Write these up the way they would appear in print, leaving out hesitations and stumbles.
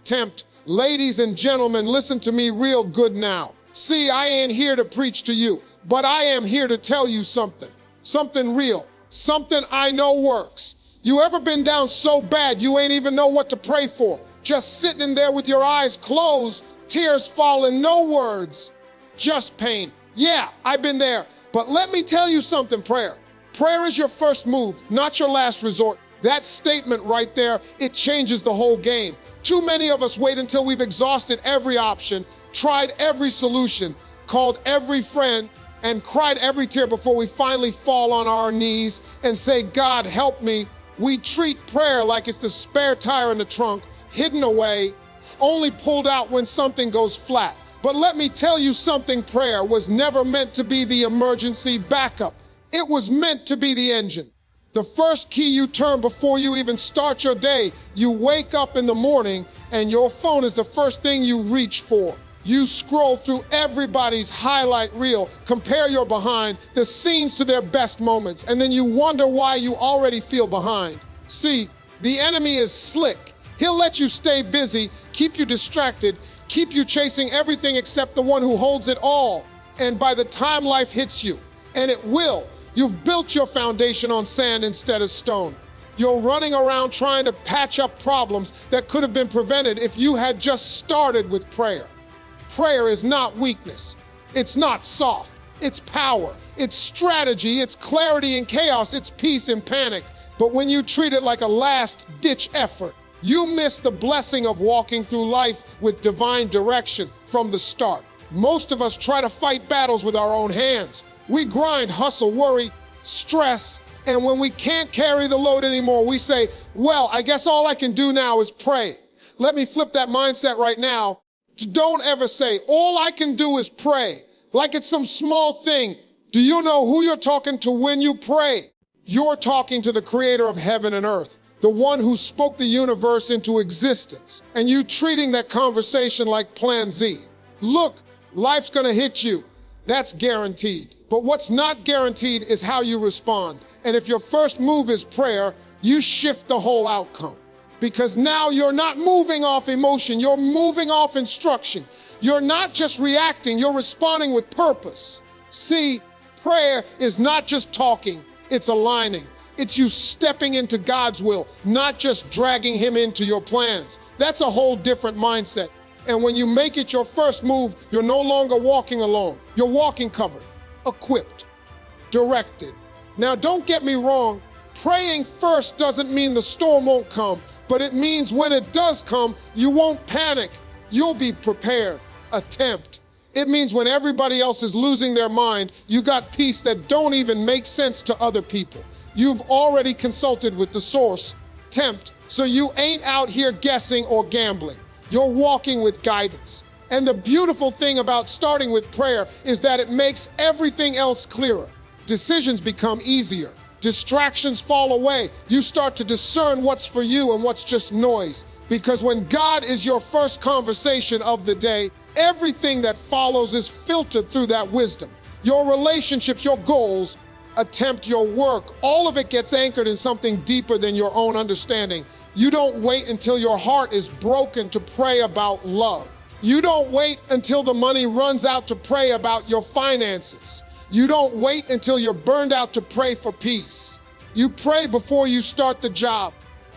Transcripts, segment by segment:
Tempt. Ladies and gentlemen, listen to me real good now. See, I ain't here to preach to you, but I am here to tell you something. Something real. Something I know works. You ever been down so bad you ain't even know what to pray for? Just sitting in there with your eyes closed, tears falling, no words, just pain. Yeah, I've been there. But let me tell you something, prayer. Prayer is your first move, not your last resort. That statement right there, it changes the whole game. Too many of us wait until we've exhausted every option, tried every solution, called every friend, and cried every tear before we finally fall on our knees and say, God, help me. We treat prayer like it's the spare tire in the trunk, hidden away, only pulled out when something goes flat. But let me tell you something, prayer was never meant to be the emergency backup. It was meant to be the engine. The first key you turn before you even start your day. You wake up in the morning and your phone is the first thing you reach for. You scroll through everybody's highlight reel, compare your behind, the scenes to their best moments, and then you wonder why you already feel behind. See, the enemy is slick. He'll let you stay busy, keep you distracted, keep you chasing everything except the one who holds it all. And by the time life hits you, and it will, you've built your foundation on sand instead of stone. You're running around trying to patch up problems that could have been prevented if you had just started with prayer. Prayer is not weakness. It's not soft. It's power. It's strategy. It's clarity in chaos. It's peace in panic. But when you treat it like a last-ditch effort, you miss the blessing of walking through life with divine direction from the start. Most of us try to fight battles with our own hands. We grind, hustle, worry, stress, and when we can't carry the load anymore, we say, well, I guess all I can do now is pray. Let me flip that mindset right now. Don't ever say, all I can do is pray, like it's some small thing. Do you know who you're talking to when you pray? You're talking to the creator of heaven and earth, the one who spoke the universe into existence, and you treating that conversation like Plan Z. Look, life's gonna hit you. That's guaranteed. But what's not guaranteed is how you respond. And if your first move is prayer, you shift the whole outcome. Because now you're not moving off emotion, you're moving off instruction. You're not just reacting, you're responding with purpose. See, prayer is not just talking, it's aligning. It's you stepping into God's will, not just dragging him into your plans. That's a whole different mindset. And when you make it your first move, you're no longer walking alone. You're walking covered, equipped, directed. Now, don't get me wrong, praying first doesn't mean the storm won't come, but it means when it does come, you won't panic. You'll be prepared. Attempt. It means when everybody else is losing their mind, you got peace that don't even make sense to other people. You've already consulted with the source, Tempt, so you ain't out here guessing or gambling. You're walking with guidance. And the beautiful thing about starting with prayer is that it makes everything else clearer. Decisions become easier. Distractions fall away. You start to discern what's for you and what's just noise. Because when God is your first conversation of the day, everything that follows is filtered through that wisdom. Your relationships, your goals, attempt, your work, all of it gets anchored in something deeper than your own understanding. You don't wait until your heart is broken to pray about love. You don't wait until the money runs out to pray about your finances. You don't wait until you're burned out to pray for peace. You pray before you start the job,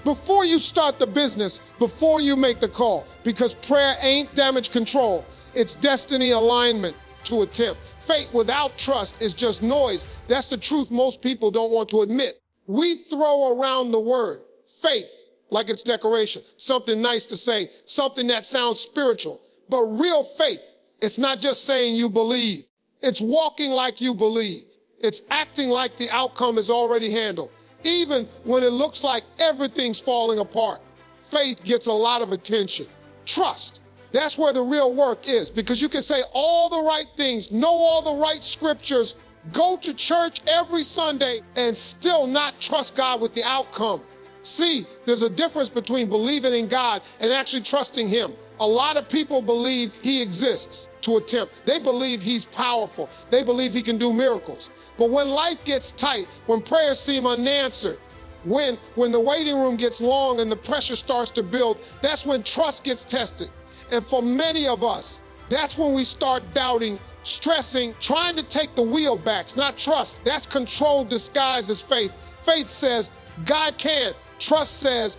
before you start the business, before you make the call, because prayer ain't damage control. It's destiny alignment to attempt. Faith without trust is just noise. That's the truth most people don't want to admit. We throw around the word faith like it's decoration, something nice to say, something that sounds spiritual. But real faith, it's not just saying you believe. It's walking like you believe. It's acting like the outcome is already handled. Even when it looks like everything's falling apart, faith gets a lot of attention. Trust, that's where the real work is, because you can say all the right things, know all the right scriptures, go to church every Sunday, and still not trust God with the outcome. See, there's a difference between believing in God and actually trusting him. A lot of people believe he exists to attempt. They believe he's powerful. They believe he can do miracles. But when life gets tight, when prayers seem unanswered, When the waiting room gets long and the pressure starts to build, that's when trust gets tested. And for many of us, that's when we start doubting, stressing, trying to take the wheel back. It's not trust. That's control disguised as faith. Faith says, God can. Trust says,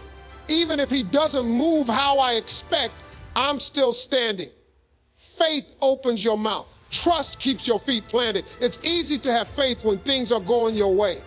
even if he doesn't move how I expect, I'm still standing. Faith opens your mouth. Trust keeps your feet planted. It's easy to have faith when things are going your way.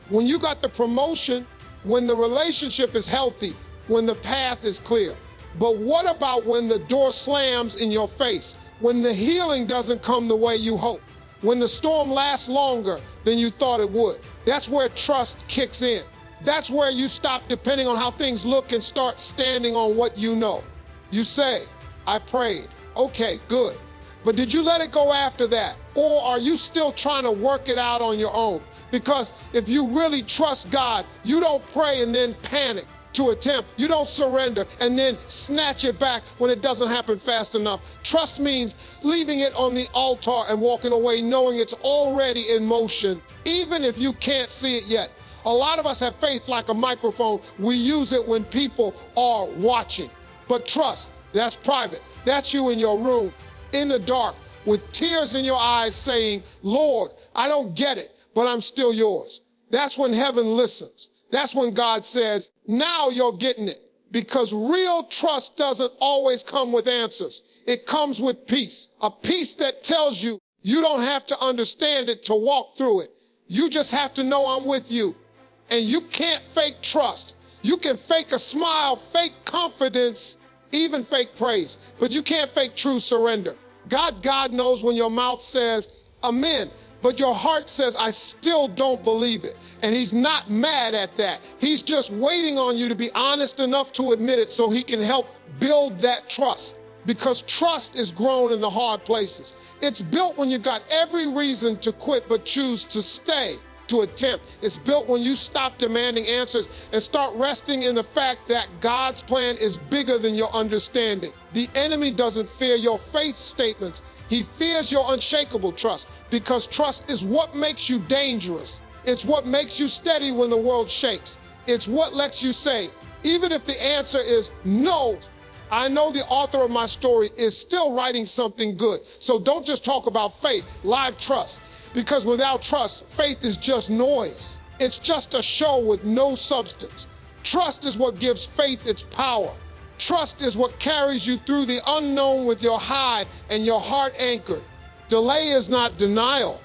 When you got the promotion, when the relationship is healthy, when the path is clear. But what about when the door slams in your face? When the healing doesn't come the way you hope? When the storm lasts longer than you thought it would? That's where trust kicks in. That's where you stop depending on how things look and start standing on what you know. You say, I prayed. Okay, good. But did you let it go after that? Or are you still trying to work it out on your own? Because if you really trust God, you don't pray and then panic to attempt. You don't surrender and then snatch it back when it doesn't happen fast enough. Trust means leaving it on the altar and walking away knowing it's already in motion, even if you can't see it yet. A lot of us have faith like a microphone. We use it when people are watching. But trust, that's private. That's you in your room, in the dark, with tears in your eyes saying, Lord, I don't get it, but I'm still yours. That's when heaven listens. That's when God says, now you're getting it. Because real trust doesn't always come with answers. It comes with peace. A peace that tells you you don't have to understand it to walk through it. You just have to know I'm with you. And you can't fake trust. You can fake a smile, fake confidence, even fake praise. But you can't fake true surrender. God knows when your mouth says, amen. But your heart says, I still don't believe it. And he's not mad at that. He's just waiting on you to be honest enough to admit it so he can help build that trust. Because trust is grown in the hard places. It's built when you've got every reason to quit but choose to stay, to attempt. It's built when you stop demanding answers and start resting in the fact that God's plan is bigger than your understanding. The enemy doesn't fear your faith statements. He fears your unshakable trust, because trust is what makes you dangerous. It's what makes you steady when the world shakes. It's what lets you say, even if the answer is no, I know the author of my story is still writing something good. So don't just talk about faith, live trust. Because without trust, faith is just noise. It's just a show with no substance. Trust is what gives faith its power. Trust is what carries you through the unknown with your high and your heart anchored. Delay is not denial.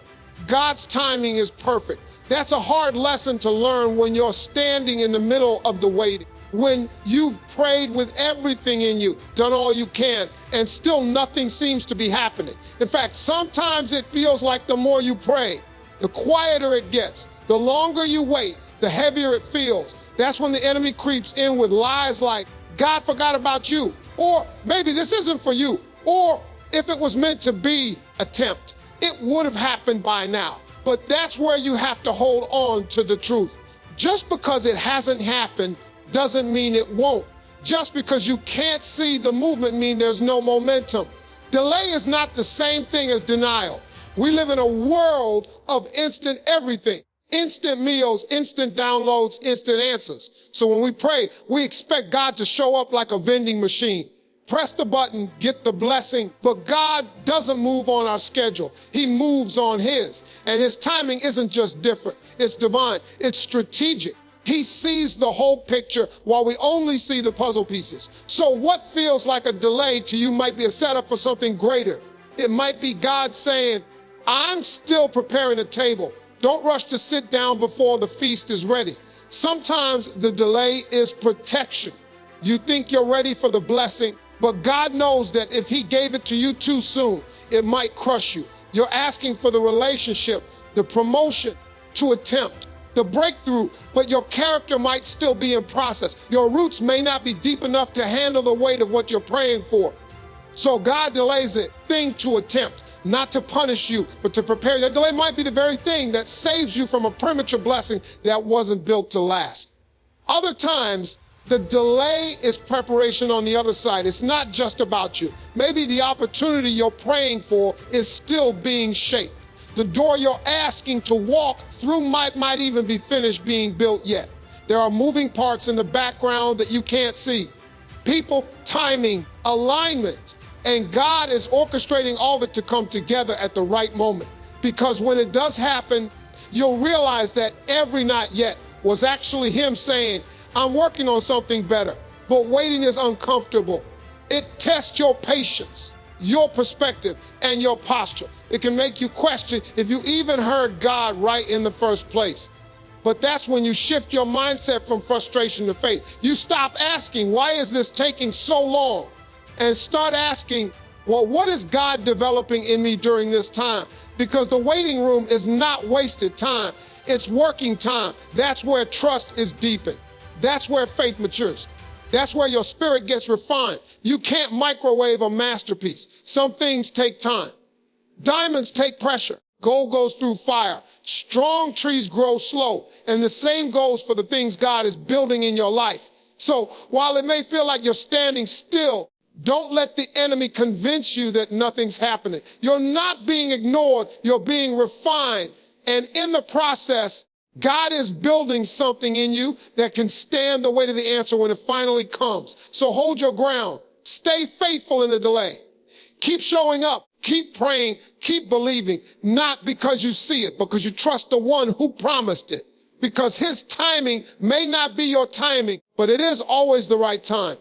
God's timing is perfect. That's a hard lesson to learn when you're standing in the middle of the waiting. When you've prayed with everything in you, done all you can, and still nothing seems to be happening. In fact, sometimes it feels like the more you pray, the quieter it gets. The longer you wait, the heavier it feels. That's when the enemy creeps in with lies like, God forgot about you, or maybe this isn't for you, or if it was meant to be, attempt. It would have happened by now. But that's where you have to hold on to the truth. Just because it hasn't happened doesn't mean it won't. Just because you can't see the movement means there's no momentum. Delay is not the same thing as denial. We live in a world of instant everything. Instant meals, instant downloads, instant answers. So when we pray, we expect God to show up like a vending machine. Press the button, get the blessing. But God doesn't move on our schedule. He moves on his. And his timing isn't just different. It's divine. It's strategic. He sees the whole picture while we only see the puzzle pieces. So what feels like a delay to you might be a setup for something greater. It might be God saying, I'm still preparing a table. Don't rush to sit down before the feast is ready. Sometimes the delay is protection. You think you're ready for the blessing, but God knows that if he gave it to you too soon, it might crush you. You're asking for the relationship, the promotion, to attempt, the breakthrough, but your character might still be in process. Your roots may not be deep enough to handle the weight of what you're praying for. So God delays it, thing to attempt, not to punish you, but to prepare you. That delay might be the very thing that saves you from a premature blessing that wasn't built to last. Other times, the delay is preparation on the other side. It's not just about you. Maybe the opportunity you're praying for is still being shaped. The door you're asking to walk through might even be finished being built yet. There are moving parts in the background that you can't see. People, timing, alignment, and God is orchestrating all of it to come together at the right moment. Because when it does happen, you'll realize that every not yet was actually him saying, I'm working on something better, but waiting is uncomfortable. It tests your patience, your perspective, and your posture. It can make you question if you even heard God right in the first place. But that's when you shift your mindset from frustration to faith. You stop asking, why is this taking so long? And start asking, well, what is God developing in me during this time? Because the waiting room is not wasted time. It's working time. That's where trust is deepened. That's where faith matures. That's where your spirit gets refined. You can't microwave a masterpiece. Some things take time. Diamonds take pressure. Gold goes through fire. Strong trees grow slow. And the same goes for the things God is building in your life. So while it may feel like you're standing still, don't let the enemy convince you that nothing's happening. You're not being ignored. You're being refined. And in the process, God is building something in you that can stand the weight of the answer when it finally comes. So hold your ground. Stay faithful in the delay. Keep showing up. Keep praying. Keep believing. Not because you see it, because you trust the one who promised it. Because his timing may not be your timing, but it is always the right time.